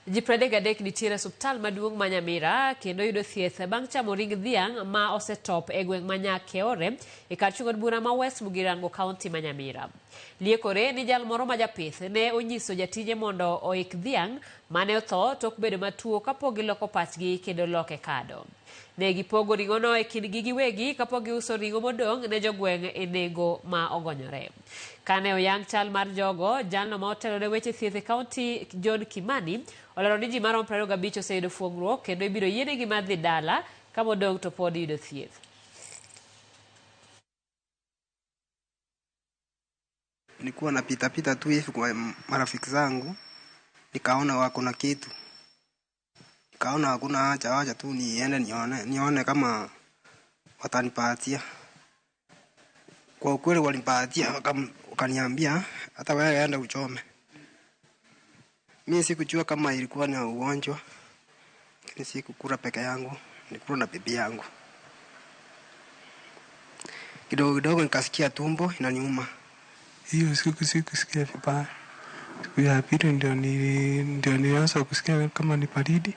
Ji 33 nitiere suptal maduong' ma Nyamira kendo yudo thieth bang' chamo ring dhiang' ma osetop e gweng' ma Nyakeore e kar chung'o bura ma West Mugirango County ma Nyamira. Liekore ni jal moro ma japith ne onyiso jatije mondo oik dhiang' mane otho tok bedo matuo kapok giloko pachgi kendo loke kado. Ne gipogo ring'ono e kindgi giwegi kapok giuso ring'o modong' ne jogweng' e nengo ma ogonyore. Kane oyang chal mar jogo, jalno ma otelo ne weche thieth e kaunti John Kimani olero ni ji marom 25 oseyudo fuong'ruok kendo ibiro yienegi mar dhi dala ka modong' to pod yudo thieth. Nilikuwa napita tu hivi kwa marafiki zangu, nikaona wako na kitu. Nikaona hakuna haja tu niende nione kama watanipatia. Kwa ukweli walinipatia wakaniambia hata wewe enda uchome. Mimi sikujua kama ilikuwa ni ugonjwa. Lakini sikukula peke yangu, nilikula na bibi yangu. Kidogo nikasikia tumbo inaniuma. Hiyo sikusikia vibaya. Siku ya pili ndio nilianza kusikia kama ni baridi.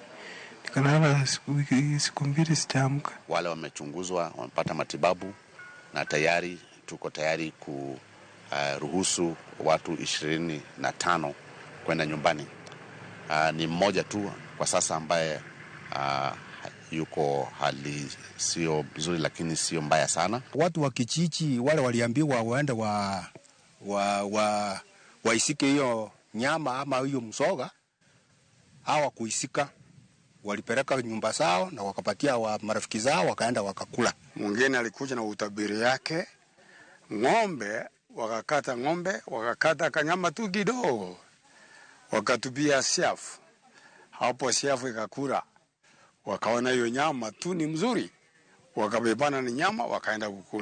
Nikalala siku mbili sijaamka. Wale wamechunguzwa, wamepata matibabu na tayari tuko tayari kuruhusu watu 25 kwenda nyumbani. Ni mmoja tu kwa sasa ambaye yuko hali sio nzuri lakini sio mbaya sana. Watu wa kijiji wale waliambiwa waende waisike hiyo nyama ama hiyo msoga, hawa kuisika, walipeleka nyumba zao na wakapatia marafiki zao wakaenda wakakula. Mwingine alikuja na utabiri yake, ng'ombe wakakata kanyama tu kidogo, wakatupia siafu. Hapo siafu ikakula, wakaona hiyo nyama tu ni mzuri, wakabebana ni nyama wakaenda kukula.